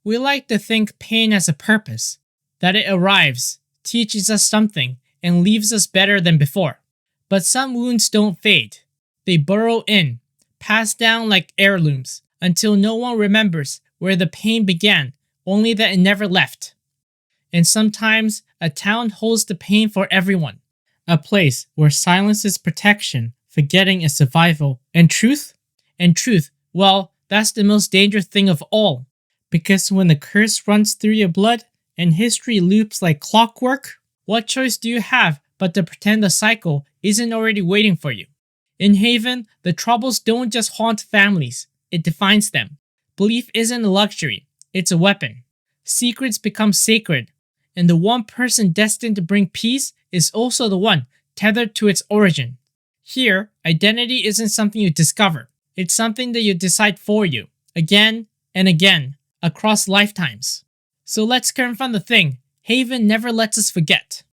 We like to think pain has a purpose, that it arrives, teaches us something, and leaves us better than before. But some wounds don't fade. They burrow in, passed down like heirlooms, until no one remembers where the pain began, only that it never left. And sometimes, a town holds the pain for everyone. A place where silence is protection, forgetting is survival, and truth? And truth, well, that's the most dangerous thing of all. Because when the curse runs through your blood, and history loops like clockwork, what choice do you have but to pretend the cycle isn't already waiting for you? In Haven, the troubles don't just haunt families, it defines them. Belief isn't a luxury, it's a weapon. Secrets become sacred, and the one person destined to bring peace is also the one tethered to its origin. Here, identity isn't something you discover, it's something that you decide for you, again and again, across lifetimes. So let's confront the thing Haven never lets us forget.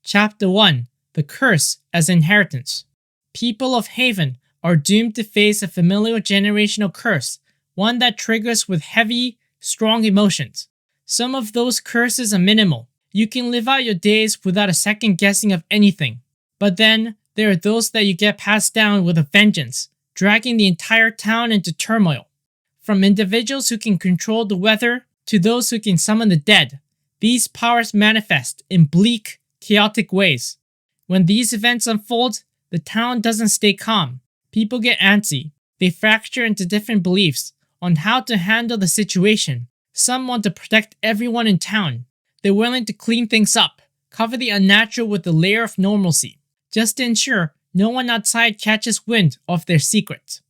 Chapter 1: The Curse as Inheritance. People of Haven are doomed to face a familiar generational curse, one that triggers with heavy, strong emotions. Some of those curses are minimal. You can live out your days without a second guessing of anything. But then, there are those that you get passed down with a vengeance, dragging the entire town into turmoil. From individuals who can control the weather to those who can summon the dead, these powers manifest in bleak, chaotic ways. When these events unfold, the town doesn't stay calm. People get antsy. They fracture into different beliefs on how to handle the situation. Some want to protect everyone in town. They're willing to clean things up, cover the unnatural with a layer of normalcy, just to ensure no one outside catches wind of their secrets.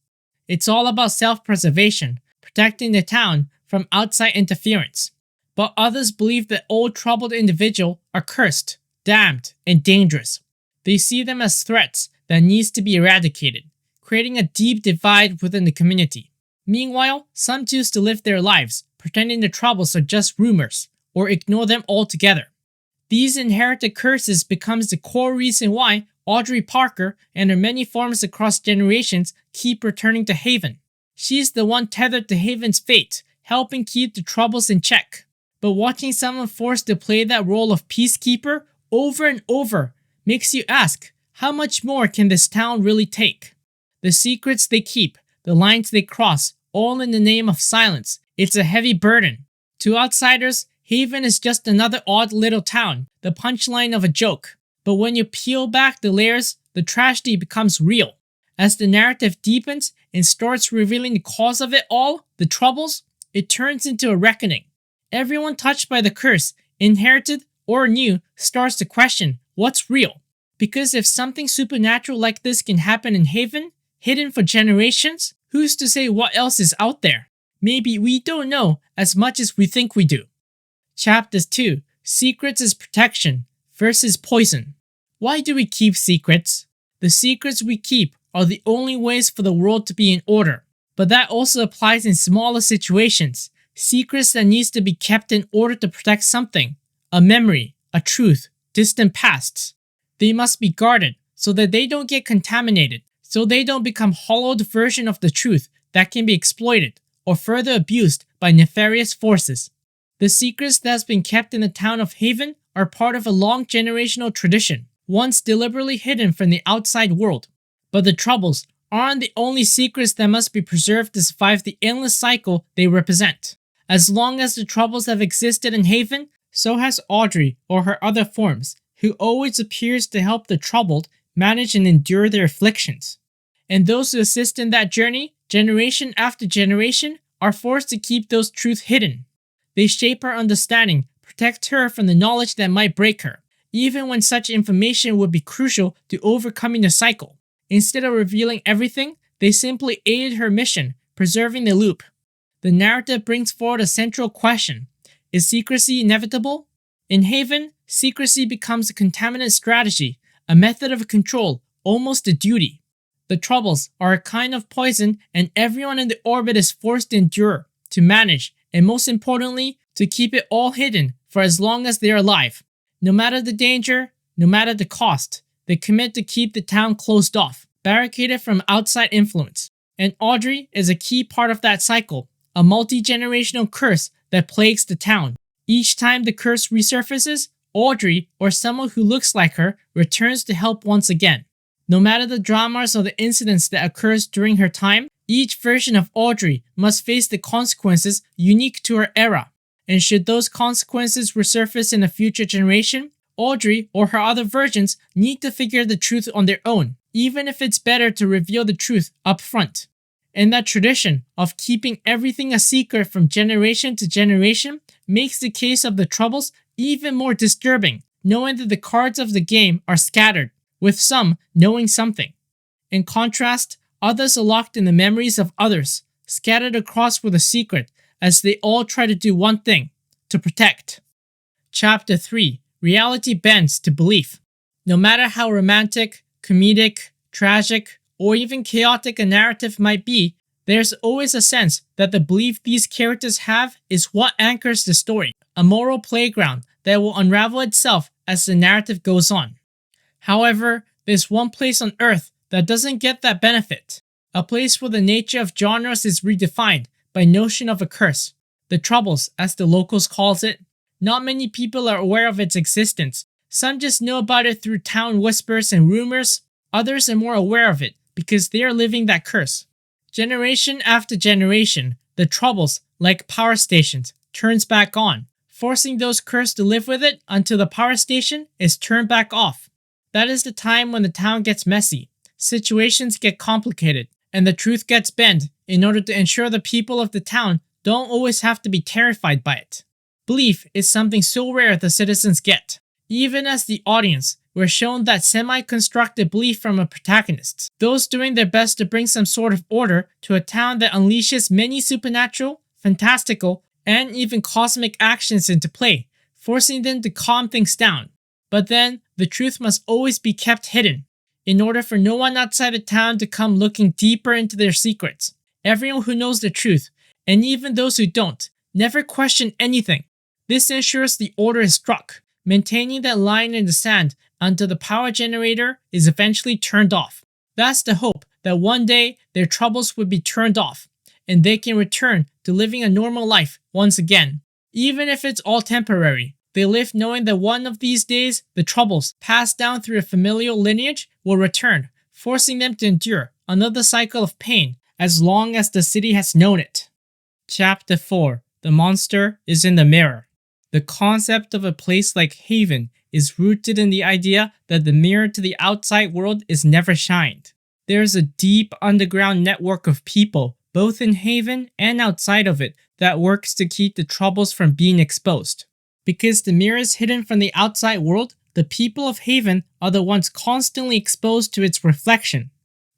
It's all about self-preservation, protecting the town from outside interference. But others believe that all troubled individuals are cursed, damned, and dangerous. They see them as threats that needs to be eradicated, creating a deep divide within the community. Meanwhile, some choose to live their lives, pretending the troubles are just rumors, or ignore them altogether. These inherited curses becomes the core reason why Audrey Parker and her many forms across generations keep returning to Haven. She's the one tethered to Haven's fate, helping keep the troubles in check. But watching someone forced to play that role of peacekeeper over and over makes you ask, how much more can this town really take? The secrets they keep, the lines they cross, all in the name of silence. It's a heavy burden. To outsiders, Haven is just another odd little town, the punchline of a joke. But when you peel back the layers, the tragedy becomes real. As the narrative deepens and starts revealing the cause of it all, the troubles, it turns into a reckoning. Everyone touched by the curse, inherited or new, starts to question what's real. Because if something supernatural like this can happen in Haven, hidden for generations, who's to say what else is out there? Maybe we don't know as much as we think we do. Chapter 2: Secrets as Protection versus Poison. Why do we keep secrets? The secrets we keep are the only ways for the world to be in order. But that also applies in smaller situations. Secrets that needs to be kept in order to protect something. A memory, a truth, distant pasts. They must be guarded so that they don't get contaminated, so they don't become hollowed version of the truth that can be exploited or further abused by nefarious forces. The secrets that has been kept in the town of Haven are part of a long generational tradition, once deliberately hidden from the outside world. But the troubles aren't the only secrets that must be preserved to survive the endless cycle they represent. As long as the troubles have existed in Haven, so has Audrey or her other forms, who always appears to help the troubled manage and endure their afflictions. And those who assist in that journey, generation after generation, are forced to keep those truths hidden. They shape her understanding, protect her from the knowledge that might break her, even when such information would be crucial to overcoming the cycle. Instead of revealing everything, they simply aided her mission, preserving the loop. The narrative brings forward a central question. Is secrecy inevitable? In Haven, secrecy becomes a contaminant strategy, a method of control, almost a duty. The troubles are a kind of poison, and everyone in the orbit is forced to endure, to manage, and most importantly, to keep it all hidden for as long as they are alive. No matter the danger, no matter the cost, they commit to keep the town closed off, barricaded from outside influence. And Audrey is a key part of that cycle, a multi-generational curse that plagues the town. Each time the curse resurfaces, Audrey, or someone who looks like her, returns to help once again. No matter the dramas or the incidents that occurs during her time, each version of Audrey must face the consequences unique to her era. And should those consequences resurface in a future generation, Audrey or her other versions need to figure the truth on their own, even if it's better to reveal the truth up front. And that tradition of keeping everything a secret from generation to generation makes the case of the Troubles even more disturbing, knowing that the cards of the game are scattered, with some knowing something. In contrast, others are locked in the memories of others, scattered across with a secret, as they all try to do one thing: to protect. Chapter 3: Reality Bends to Belief. No matter how romantic, comedic, tragic, or even chaotic a narrative might be, there's always a sense that the belief these characters have is what anchors the story, a moral playground that will unravel itself as the narrative goes on. However, there's one place on Earth that doesn't get that benefit, a place where the nature of genres is redefined by notion of a curse, the Troubles as the locals calls it. Not many people are aware of its existence. Some just know about it through town whispers and rumors. Others are more aware of it because they are living that curse. Generation after generation, the Troubles, like power stations, turns back on, forcing those cursed to live with it until the power station is turned back off. That is the time when the town gets messy, situations get complicated, and the truth gets bent in order to ensure the people of the town don't always have to be terrified by it. Belief is something so rare the citizens get. Even as the audience, we're shown that semi-constructed belief from a protagonist, those doing their best to bring some sort of order to a town that unleashes many supernatural, fantastical, and even cosmic actions into play, forcing them to calm things down. But then, the truth must always be kept hidden, in order for no one outside the town to come looking deeper into their secrets. Everyone who knows the truth, and even those who don't, never question anything. This ensures the order is struck, maintaining that line in the sand until the power generator is eventually turned off. That's the hope that one day their troubles will be turned off, and they can return to living a normal life once again. Even if it's all temporary, they live knowing that one of these days, the Troubles, passed down through a familial lineage, will return, forcing them to endure another cycle of pain as long as the city has known it. Chapter 4: The Monster is in the Mirror. The concept of a place like Haven is rooted in the idea that the mirror to the outside world is never shined. There's a deep underground network of people, both in Haven and outside of it, that works to keep the Troubles from being exposed. Because the mirror is hidden from the outside world, the people of Haven are the ones constantly exposed to its reflection.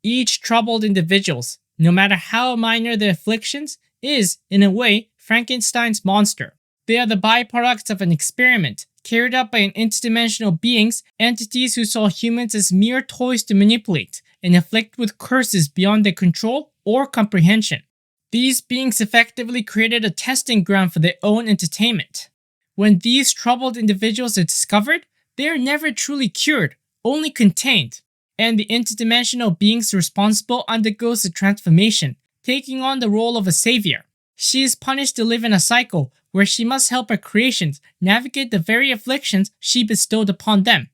Each troubled individuals, no matter how minor their afflictions, is, in a way, Frankenstein's monster. They are the byproducts of an experiment carried out by an interdimensional beings, entities who saw humans as mere toys to manipulate and afflict with curses beyond their control or comprehension. These beings effectively created a testing ground for their own entertainment. When these troubled individuals are discovered, they are never truly cured, only contained, and the interdimensional beings responsible undergoes a transformation, taking on the role of a savior. She is punished to live in a cycle where she must help her creations navigate the very afflictions she bestowed upon them.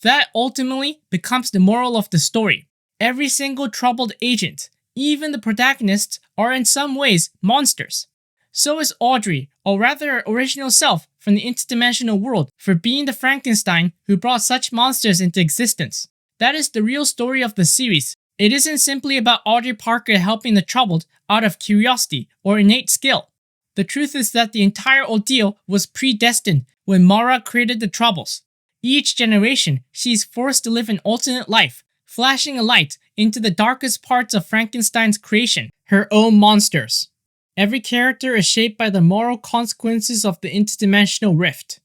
That ultimately becomes the moral of the story. Every single troubled agent, even the protagonists, are in some ways monsters. So is Audrey, or rather her original self from the interdimensional world, for being the Frankenstein who brought such monsters into existence. That is the real story of the series. It isn't simply about Audrey Parker helping the troubled out of curiosity or innate skill. The truth is that the entire ordeal was predestined when Mara created the Troubles. Each generation, she is forced to live an alternate life, flashing a light into the darkest parts of Frankenstein's creation, her own monsters. Every character is shaped by the moral consequences of the interdimensional rift.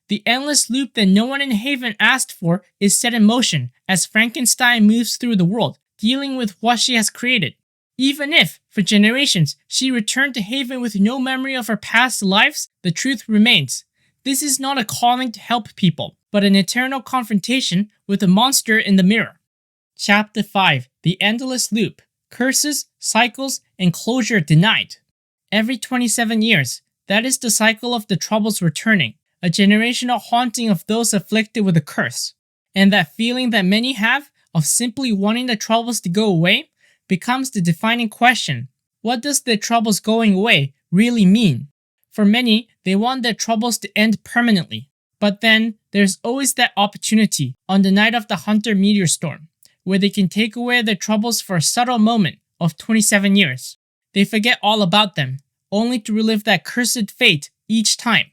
The endless loop that no one in Haven asked for is set in motion as Frankenstein moves through the world, dealing with what she has created. Even if, for generations, she returned to Haven with no memory of her past lives, the truth remains. This is not a calling to help people, but an eternal confrontation with the monster in the mirror. Chapter 5: The Endless Loop. Curses, Cycles, and Closure Denied. Every 27 years, That is the cycle of the troubles returning, a generational haunting of those afflicted with a curse. And that feeling that many have of simply wanting the troubles to go away becomes the defining question. What does their troubles going away really mean? For many, they want their troubles to end permanently. But then, there's always that opportunity on the night of the Hunter meteor storm, where they can take away their troubles for a subtle moment of 27 years. They forget all about them, only to relive that cursed fate each time.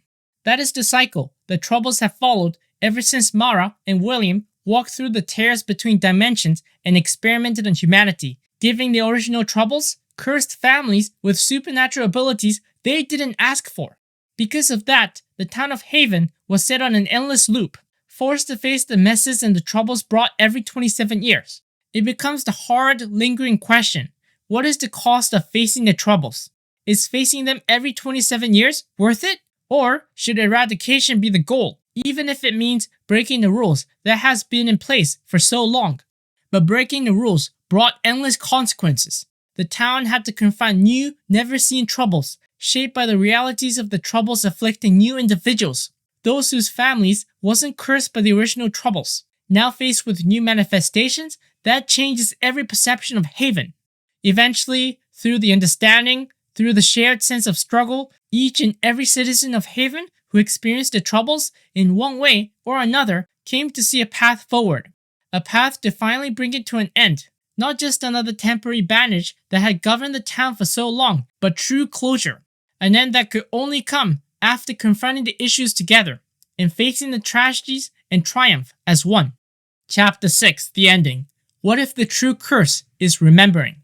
That is the cycle the troubles have followed ever since Mara and William walked through the tears between dimensions and experimented on humanity, giving the original troubles cursed families with supernatural abilities they didn't ask for. Because of that, the town of Haven was set on an endless loop, forced to face the messes and the troubles brought every 27 years. It becomes the hard, lingering question, what is the cost of facing the troubles? Is facing them every 27 years worth it? Or should eradication be the goal, even if it means breaking the rules that has been in place for so long? But breaking the rules brought endless consequences. The town had to confront new, never-seen troubles, shaped by the realities of the troubles afflicting new individuals, those whose families wasn't cursed by the original troubles. Now faced with new manifestations, that changes every perception of Haven. Eventually, through the understanding, through the shared sense of struggle, each and every citizen of Haven who experienced the troubles in one way or another came to see a path forward. A path to finally bring it to an end. Not just another temporary bandage that had governed the town for so long, but true closure. An end that could only come after confronting the issues together and facing the tragedies and triumph as one. Chapter 6, the ending. What if the true curse is remembering?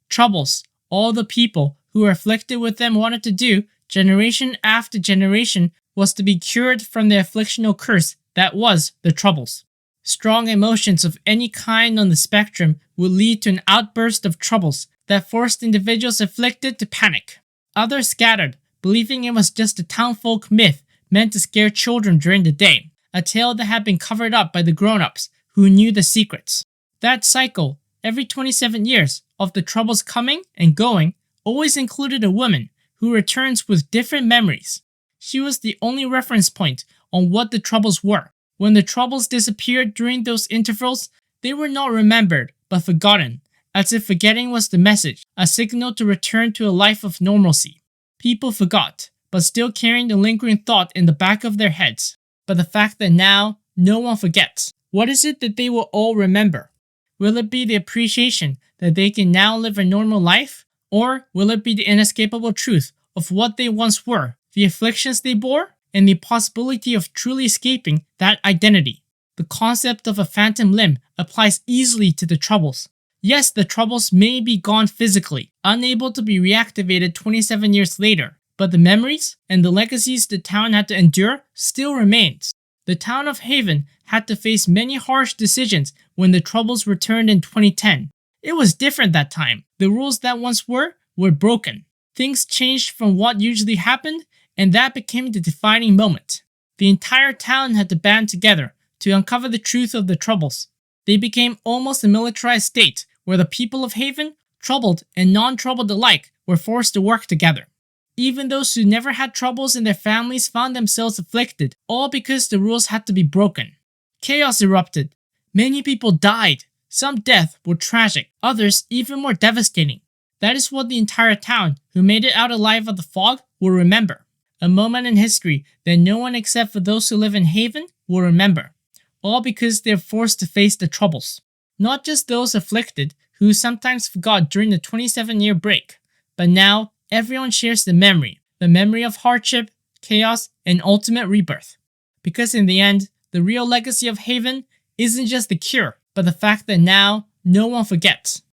Troubles, all the people who were afflicted with them wanted to do, generation after generation, was to be cured from the afflictional curse that was the troubles. Strong emotions of any kind on the spectrum would lead to an outburst of troubles that forced individuals afflicted to panic. Others scattered, believing it was just a townfolk myth meant to scare children during the day, a tale that had been covered up by the grown-ups who knew the secrets. That cycle, every 27 years, of the troubles coming and going, always included a woman who returns with different memories. She was the only reference point on what the troubles were. When the troubles disappeared during those intervals, they were not remembered, but forgotten, as if forgetting was the message, a signal to return to a life of normalcy. People forgot, but still carrying the lingering thought in the back of their heads. But the fact that now, no one forgets. What is it that they will all remember? Will it be the appreciation that they can now live a normal life? Or will it be the inescapable truth of what they once were, the afflictions they bore, and the possibility of truly escaping that identity? The concept of a phantom limb applies easily to the troubles. Yes, the troubles may be gone physically, unable to be reactivated 27 years later, but the memories and the legacies the town had to endure still remains. The town of Haven had to face many harsh decisions when the troubles returned in 2010. It was different that time. The rules that once were broken. Things changed from what usually happened, and that became the defining moment. The entire town had to band together to uncover the truth of the troubles. They became almost a militarized state where the people of Haven, troubled and non-troubled alike, were forced to work together. Even those who never had troubles in their families found themselves afflicted, all because the rules had to be broken. Chaos erupted. Many people died. Some deaths were tragic, others even more devastating. That is what the entire town who made it out alive of the fog will remember. A moment in history that no one except for those who live in Haven will remember. All because they're forced to face the troubles. Not just those afflicted who sometimes forgot during the 27-year break, but now everyone shares the memory of hardship, chaos, and ultimate rebirth. Because in the end, the real legacy of Haven isn't just the cure, but the fact that now no one forgets.